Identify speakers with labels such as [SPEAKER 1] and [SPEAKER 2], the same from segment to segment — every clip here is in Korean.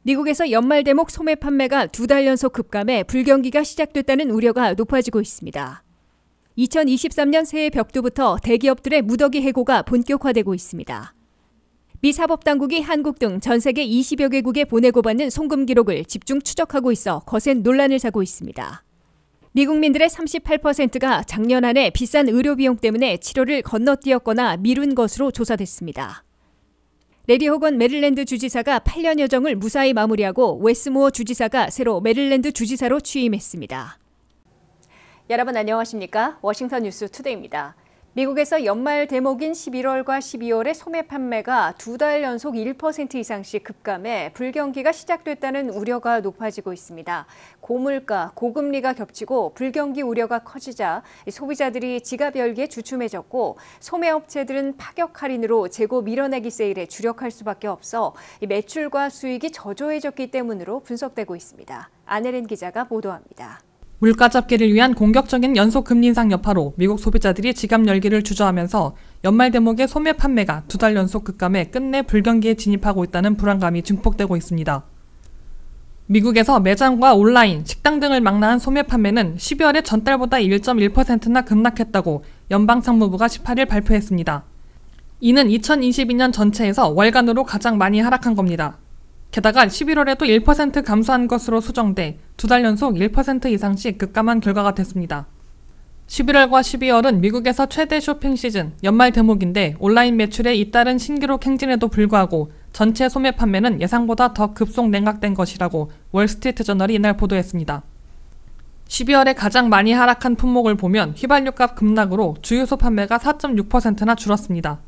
[SPEAKER 1] 미국에서 연말 대목 소매 판매가 2달 연속 급감해 불경기가 시작됐다는 우려가 높아지고 있습니다. 2023년 새해 벽두부터 대기업들의 무더기 해고가 본격화되고 있습니다. 미 사법당국이 한국 등 전 세계 20여 개국에 보내고 받는 송금 기록을 집중 추적하고 있어 거센 논란을 사고 있습니다. 미국민들의 38%가 작년 한 해 비싼 의료 비용 때문에 치료를 건너뛰었거나 미룬 것으로 조사됐습니다. 레리 호건 메릴랜드 주지사가 8년 여정을 무사히 마무리하고 웨스 무어 주지사가 새로 메릴랜드 주지사로 취임했습니다. 여러분 안녕하십니까? 워싱턴 뉴스 투데이입니다. 미국에서 연말 대목인 11월과 12월의 소매 판매가 2달 연속 1% 이상씩 급감해 불경기가 시작됐다는 우려가 높아지고 있습니다. 고물가, 고금리가 겹치고 불경기 우려가 커지자 소비자들이 지갑 열기에 주춤해졌고 소매업체들은 파격 할인으로 재고 밀어내기 세일에 주력할 수밖에 없어 매출과 수익이 저조해졌기 때문으로 분석되고 있습니다. 안혜린 기자가 보도합니다.
[SPEAKER 2] 물가 잡기를 위한 공격적인 연속 금리 인상 여파로 미국 소비자들이 지갑 열기를 주저하면서 연말 대목의 소매 판매가 2달 연속 급감해 끝내 불경기에 진입하고 있다는 불안감이 증폭되고 있습니다. 미국에서 매장과 온라인, 식당 등을 망라한 소매 판매는 12월에 전달보다 1.1%나 급락했다고 연방상무부가 18일 발표했습니다. 이는 2022년 전체에서 월간으로 가장 많이 하락한 겁니다. 게다가 11월에도 1% 감소한 것으로 수정돼 2달 연속 1% 이상씩 급감한 결과가 됐습니다. 11월과 12월은 미국에서 최대 쇼핑 시즌, 연말 대목인데 온라인 매출의 잇따른 신기록 행진에도 불구하고 전체 소매 판매는 예상보다 더 급속 냉각된 것이라고 월스트리트저널이 이날 보도했습니다. 12월에 가장 많이 하락한 품목을 보면 휘발유값 급락으로 주유소 판매가 4.6%나 줄었습니다.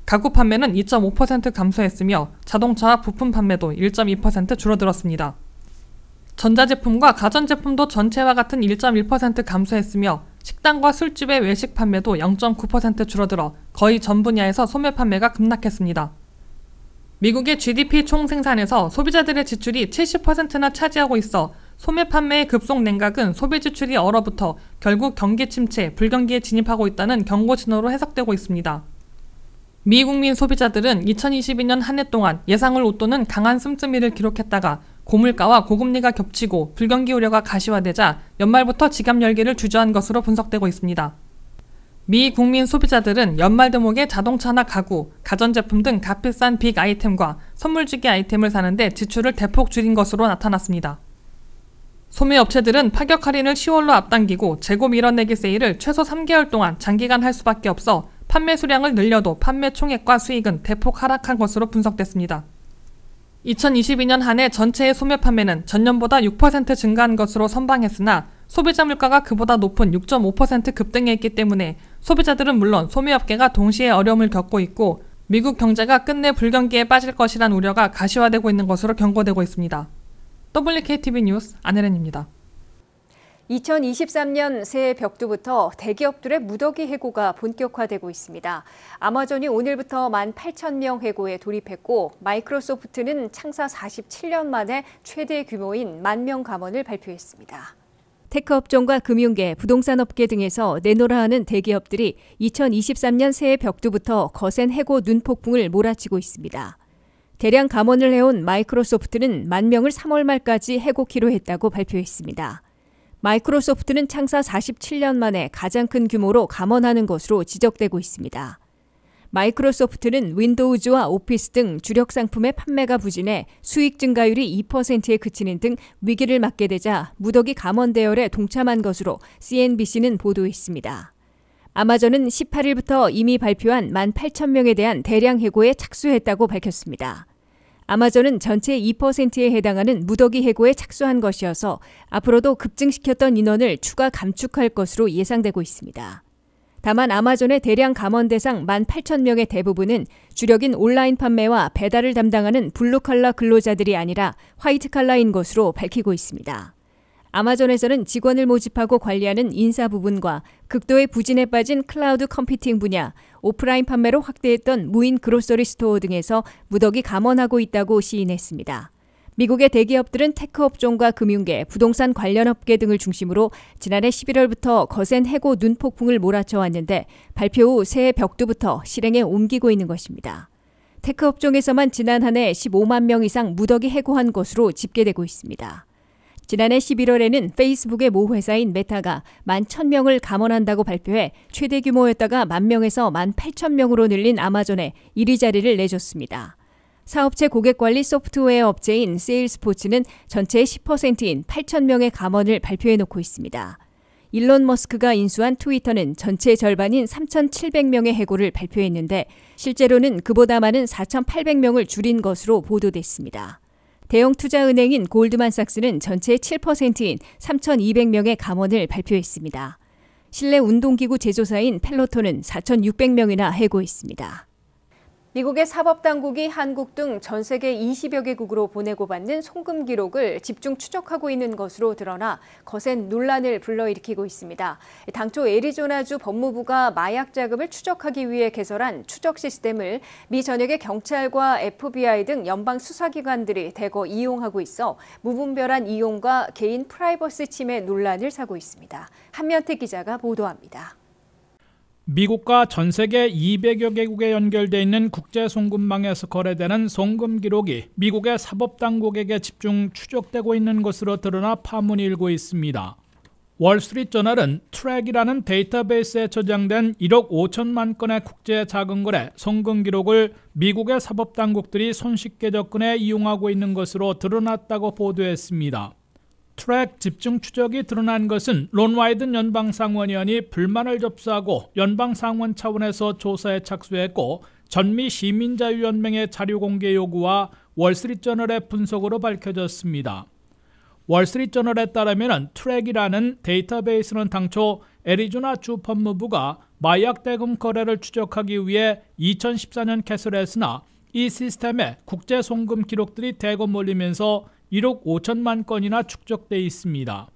[SPEAKER 2] 가구 판매는 2.5% 감소했으며 자동차와 부품 판매도 1.2% 줄어들었습니다. 전자제품과 가전제품도 전체와 같은 1.1% 감소했으며 식당과 술집의 외식 판매도 0.9% 줄어들어 거의 전 분야에서 소매 판매가 급락했습니다. 미국의 GDP 총생산에서 소비자들의 지출이 70%나 차지하고 있어 소매 판매의 급속 냉각은 소비 지출이 얼어붙어 결국 경기 침체, 불경기에 진입하고 있다는 경고 신호로 해석되고 있습니다. 미국민 소비자들은 2022년 한 해 동안 예상을 웃도는 강한 씀씀이를 기록했다가 고물가와 고금리가 겹치고 불경기 우려가 가시화되자 연말부터 지갑 열기를 주저한 것으로 분석되고 있습니다. 미 국민 소비자들은 연말 대목에 자동차나 가구, 가전제품 등 값비싼 빅 아이템과 선물주기 아이템을 사는데 지출을 대폭 줄인 것으로 나타났습니다. 소매업체들은 파격 할인을 10월로 앞당기고 재고 밀어내기 세일을 최소 3개월 동안 장기간 할 수밖에 없어 판매 수량을 늘려도 판매 총액과 수익은 대폭 하락한 것으로 분석됐습니다. 2022년 한 해 전체의 소매 판매는 전년보다 6% 증가한 것으로 선방했으나 소비자 물가가 그보다 높은 6.5% 급등했기 때문에 소비자들은 물론 소매업계가 동시에 어려움을 겪고 있고 미국 경제가 끝내 불경기에 빠질 것이란 우려가 가시화되고 있는 것으로 경고되고 있습니다. WKTV 뉴스 안혜린입니다.
[SPEAKER 1] 2023년 새해 벽두부터 대기업들의 무더기 해고가 본격화되고 있습니다. 아마존이 오늘부터 18,000명 해고에 돌입했고 마이크로소프트는 창사 47년 만에 최대 규모인 10,000명 감원을 발표했습니다. 테크 업종과 금융계, 부동산 업계 등에서 내노라 하는 대기업들이 2023년 새해 벽두부터 거센 해고 눈폭풍을 몰아치고 있습니다. 대량 감원을 해온 마이크로소프트는 10,000명을 3월 말까지 해고키로 했다고 발표했습니다. 마이크로소프트는 창사 47년 만에 가장 큰 규모로 감원하는 것으로 지적되고 있습니다. 마이크로소프트는 윈도우즈와 오피스 등 주력 상품의 판매가 부진해 수익 증가율이 2%에 그치는 등 위기를 맞게 되자 무더기 감원 대열에 동참한 것으로 CNBC는 보도했습니다. 아마존은 18일부터 이미 발표한 18,000명에 대한 대량 해고에 착수했다고 밝혔습니다. 아마존은 전체 2%에 해당하는 무더기 해고에 착수한 것이어서 앞으로도 급증시켰던 인원을 추가 감축할 것으로 예상되고 있습니다. 다만 아마존의 대량 감원 대상 18,000명의 대부분은 주력인 온라인 판매와 배달을 담당하는 블루칼라 근로자들이 아니라 화이트칼라인 것으로 밝히고 있습니다. 아마존에서는 직원을 모집하고 관리하는 인사 부분과 극도의 부진에 빠진 클라우드 컴퓨팅 분야, 오프라인 판매로 확대했던 무인 그로서리 스토어 등에서 무더기 감원하고 있다고 시인했습니다. 미국의 대기업들은 테크 업종과 금융계, 부동산 관련 업계 등을 중심으로 지난해 11월부터 거센 해고 눈폭풍을 몰아쳐 왔는데 발표 후 새해 벽두부터 실행에 옮기고 있는 것입니다. 테크 업종에서만 지난 한 해 15만 명 이상 무더기 해고한 것으로 집계되고 있습니다. 지난해 11월에는 페이스북의 모 회사인 메타가 11,000명을 감원한다고 발표해 최대 규모였다가 10,000명에서 18,000명으로 늘린 아마존에 1위 자리를 내줬습니다. 사업체 고객관리 소프트웨어 업체인 세일스포츠는 전체의 10%인 8,000명의 감원을 발표해놓고 있습니다. 일론 머스크가 인수한 트위터는 전체의 절반인 3,700명의 해고를 발표했는데 실제로는 그보다 많은 4,800명을 줄인 것으로 보도됐습니다. 대형 투자은행인 골드만삭스는 전체의 7%인 3,200명의 감원을 발표했습니다. 실내 운동기구 제조사인 펠로톤은 4,600명이나 해고했습니다. 미국의 사법당국이 한국 등 전 세계 20여 개국으로 보내고 받는 송금 기록을 집중 추적하고 있는 것으로 드러나 거센 논란을 불러일으키고 있습니다. 당초 애리조나주 법무부가 마약 자금을 추적하기 위해 개설한 추적 시스템을 미 전역의 경찰과 FBI 등 연방 수사기관들이 대거 이용하고 있어 무분별한 이용과 개인 프라이버시 침해 논란을 사고 있습니다. 한면태 기자가 보도합니다.
[SPEAKER 3] 미국과 전 세계 200여 개국에 연결돼 있는 국제 송금망에서 거래되는 송금 기록이 미국의 사법당국에게 집중 추적되고 있는 것으로 드러나 파문이 일고 있습니다. 월스트리트저널은 트랙이라는 데이터베이스에 저장된 1억 5천만 건의 국제 자금거래 송금 기록을 미국의 사법당국들이 손쉽게 접근해 이용하고 있는 것으로 드러났다고 보도했습니다. 트랙 집중 추적이 드러난 것은 론 와이든 연방상원의원이 불만을 접수하고 연방상원 차원에서 조사에 착수했고 전미 시민자유연맹의 자료 공개 요구와 월스트리트저널의 분석으로 밝혀졌습니다. 월스트리트저널에 따르면 트랙이라는 데이터베이스는 당초 애리조나주 법무부가 마약 대금 거래를 추적하기 위해 2014년 개설했으나 이 시스템에 국제 송금 기록들이 대거 몰리면서 1억 5천만 건이나 축적돼 있습니다.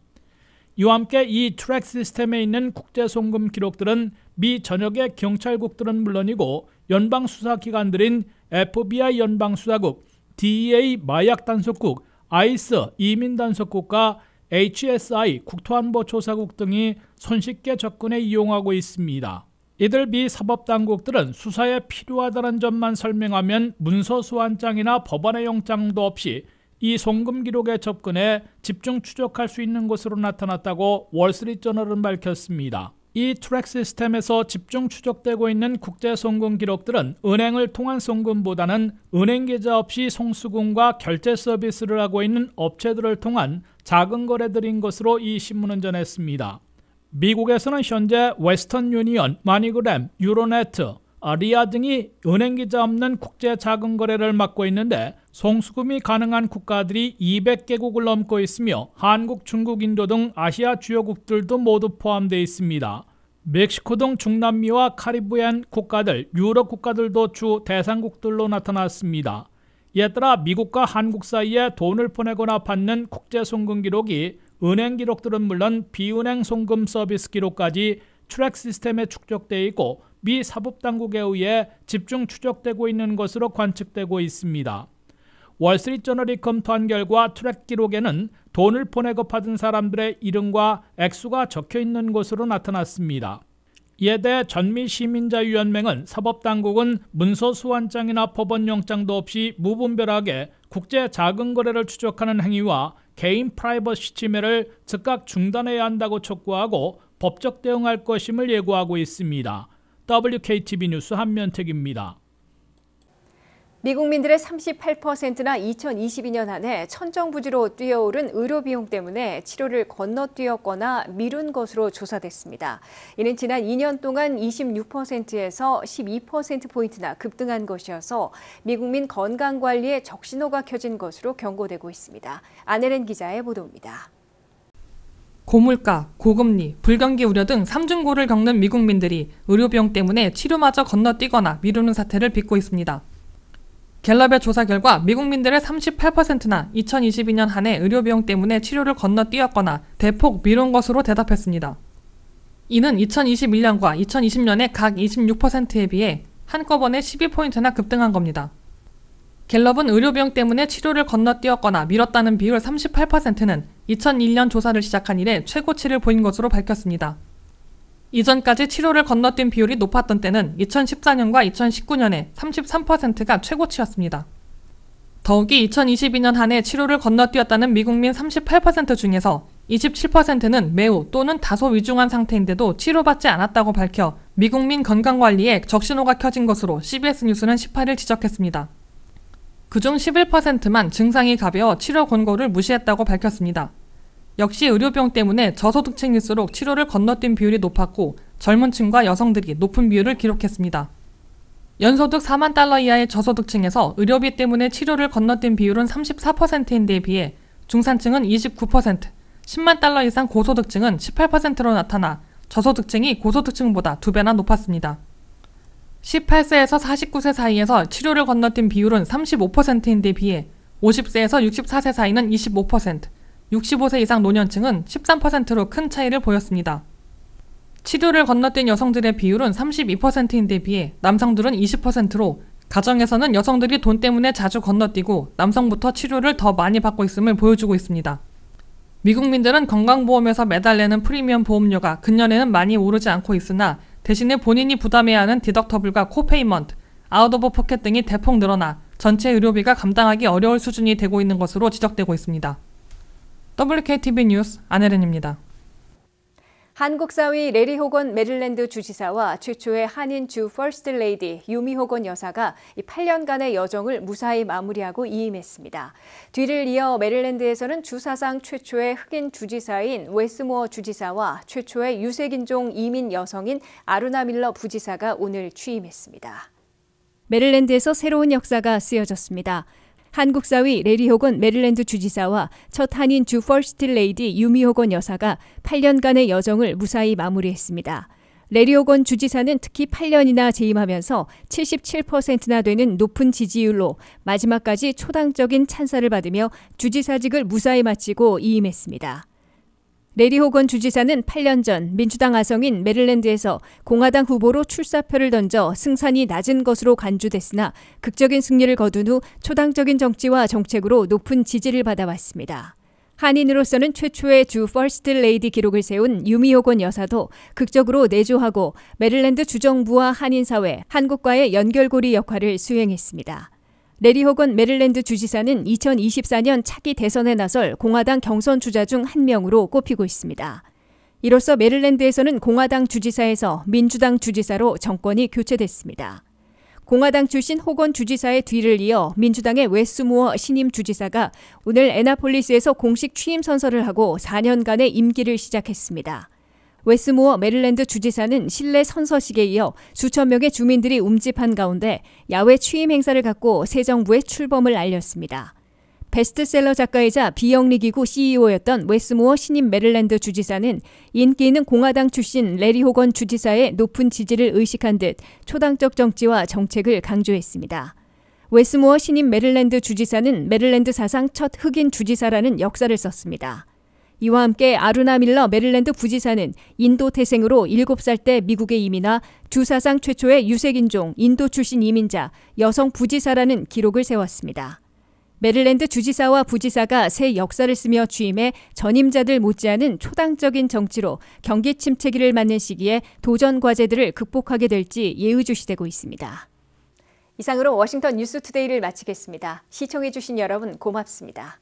[SPEAKER 3] 이와 함께 이 트랙 시스템에 있는 국제 송금 기록들은 미 전역의 경찰국들은 물론이고 연방 수사기관들인 FBI 연방수사국, DEA 마약단속국, 아이스 이민단속국과 HSI 국토안보조사국 등이 손쉽게 접근해 이용하고 있습니다. 이들 미 사법당국들은 수사에 필요하다는 점만 설명하면 문서 소환장이나 법원의 영장도 없이 이 송금 기록에 접근해 집중 추적할 수 있는 것으로 나타났다고 월스트리트저널은 밝혔습니다. 이 트랙 시스템에서 집중 추적되고 있는 국제 송금 기록들은 은행을 통한 송금보다는 은행 계좌 없이 송수금과 결제 서비스를 하고 있는 업체들을 통한 작은 거래들인 것으로 이 신문은 전했습니다. 미국에서는 현재 웨스턴 유니언, 마니그램, 유로네트, 리아 등이 은행 계좌 없는 국제 자금 거래를 맡고 있는데 송수금이 가능한 국가들이 200개국을 넘고 있으며 한국, 중국, 인도 등 아시아 주요국들도 모두 포함되어 있습니다. 멕시코 등 중남미와 카리브해안 국가들, 유럽 국가들도 주 대상국들로 나타났습니다. 이에 따라 미국과 한국 사이에 돈을 보내거나 받는 국제 송금 기록이 은행 기록들은 물론 비은행 송금 서비스 기록까지 트랙 시스템에 축적되어 있고 미 사법당국에 의해 집중 추적되고 있는 것으로 관측되고 있습니다. 월스트리트저널이 검토한 결과 트랙 기록에는 돈을 보내고 받은 사람들의 이름과 액수가 적혀 있는 것으로 나타났습니다. 이에 대해 전미 시민자유연맹은 사법당국은 문서 소환장이나 법원영장도 없이 무분별하게 국제 자금 거래를 추적하는 행위와 개인 프라이버시 침해를 즉각 중단해야 한다고 촉구하고 법적 대응할 것임을 예고하고 있습니다. WKTV 뉴스 한면택입니다.
[SPEAKER 1] 미국민들의 38%나 2022년 한 해 천정부지로 뛰어오른 의료 비용 때문에 치료를 건너뛰었거나 미룬 것으로 조사됐습니다. 이는 지난 2년 동안 26%에서 12%포인트나 급등한 것이어서 미국민 건강관리에 적신호가 켜진 것으로 경고되고 있습니다. 안혜린 기자의 보도입니다.
[SPEAKER 2] 고물가, 고금리, 불경기 우려 등 삼중고를 겪는 미국민들이 의료비용 때문에 치료마저 건너뛰거나 미루는 사태를 빚고 있습니다. 갤럽의 조사 결과 미국민들의 38%나 2022년 한 해 의료비용 때문에 치료를 건너뛰었거나 대폭 미룬 것으로 대답했습니다. 이는 2021년과 2020년의 각 26%에 비해 한꺼번에 12포인트나 급등한 겁니다. 갤럽은 의료비용 때문에 치료를 건너뛰었거나 미뤘다는 비율 38%는 2001년 조사를 시작한 이래 최고치를 보인 것으로 밝혔습니다. 이전까지 치료를 건너뛴 비율이 높았던 때는 2014년과 2019년에 33%가 최고치였습니다. 더욱이 2022년 한 해 치료를 건너뛰었다는 미국민 38% 중에서 27%는 매우 또는 다소 위중한 상태인데도 치료받지 않았다고 밝혀 미국민 건강관리에 적신호가 켜진 것으로 CBS 뉴스는 18일 지적했습니다. 그중 11%만 증상이 가벼워 치료 권고를 무시했다고 밝혔습니다. 역시 의료비용 때문에 저소득층일수록 치료를 건너뛴 비율이 높았고 젊은 층과 여성들이 높은 비율을 기록했습니다. 연소득 4만 달러 이하의 저소득층에서 의료비 때문에 치료를 건너뛴 비율은 34%인데에 비해 중산층은 29%, 10만 달러 이상 고소득층은 18%로 나타나 저소득층이 고소득층보다 2배나 높았습니다. 18세에서 49세 사이에서 치료를 건너뛴 비율은 35%인데에 비해 50세에서 64세 사이는 25%, 65세 이상 노년층은 13%로 큰 차이를 보였습니다. 치료를 건너뛴 여성들의 비율은 32%인데 비해 남성들은 20%로 가정에서는 여성들이 돈 때문에 자주 건너뛰고 남성부터 치료를 더 많이 받고 있음을 보여주고 있습니다. 미국민들은 건강보험에서 매달 내는 프리미엄 보험료가 근년에는 많이 오르지 않고 있으나 대신에 본인이 부담해야 하는 디덕터블과 코페이먼트, 아웃 오브 포켓 등이 대폭 늘어나 전체 의료비가 감당하기 어려울 수준이 되고 있는 것으로 지적되고 있습니다. WKTV 뉴스 안혜린입니다.
[SPEAKER 1] 한국 사위 레리 호건 메릴랜드 주지사와 최초의 한인 주 퍼스트 레이디 유미 호건 여사가 8년간의 여정을 무사히 마무리하고 이임했습니다. 뒤를 이어 메릴랜드에서는 주사상 최초의 흑인 주지사인 웨스모어 주지사와 최초의 유색인종 이민 여성인 아루나 밀러 부지사가 오늘 취임했습니다. 메릴랜드에서 새로운 역사가 쓰여졌습니다. 한국 사위 레리 호건 메릴랜드 주지사와 첫 한인 주 퍼스트 레이디 유미 호건 여사가 8년간의 여정을 무사히 마무리했습니다. 레리 호건 주지사는 특히 8년이나 재임하면서 77%나 되는 높은 지지율로 마지막까지 초당적인 찬사를 받으며 주지사직을 무사히 마치고 이임했습니다. 레리 호건 주지사는 8년 전 민주당 아성인 메릴랜드에서 공화당 후보로 출사표를 던져 승산이 낮은 것으로 간주됐으나 극적인 승리를 거둔 후 초당적인 정치와 정책으로 높은 지지를 받아왔습니다. 한인으로서는 최초의 주 퍼스트 레이디 기록을 세운 유미 호건 여사도 극적으로 내조하고 메릴랜드 주정부와 한인사회, 한국과의 연결고리 역할을 수행했습니다. 레리 호건 메릴랜드 주지사는 2024년 차기 대선에 나설 공화당 경선 주자 중 한 명으로 꼽히고 있습니다. 이로써 메릴랜드에서는 공화당 주지사에서 민주당 주지사로 정권이 교체됐습니다. 공화당 출신 호건 주지사의 뒤를 이어 민주당의 웨스무어 신임 주지사가 오늘 애나폴리스에서 공식 취임 선서를 하고 4년간의 임기를 시작했습니다. 웨스무어 메릴랜드 주지사는 실내 선서식에 이어 수천 명의 주민들이 움집한 가운데 야외 취임 행사를 갖고 새 정부의 출범을 알렸습니다. 베스트셀러 작가이자 비영리기구 CEO였던 웨스무어 신임 메릴랜드 주지사는 인기 있는 공화당 출신 레리 호건 주지사의 높은 지지를 의식한 듯 초당적 정치와 정책을 강조했습니다. 웨스무어 신임 메릴랜드 주지사는 메릴랜드 사상 첫 흑인 주지사라는 역사를 썼습니다. 이와 함께 아루나 밀러 메릴랜드 부지사는 인도 태생으로 7살 때 미국에 이민하 주사상 최초의 유색인종 인도 출신 이민자 여성 부지사라는 기록을 세웠습니다. 메릴랜드 주지사와 부지사가 새 역사를 쓰며 취임해 전임자들 못지않은 초당적인 정치로 경기 침체기를 맞는 시기에 도전 과제들을 극복하게 될지 예의주시되고 있습니다. 이상으로 워싱턴 뉴스투데이를 마치겠습니다. 시청해주신 여러분 고맙습니다.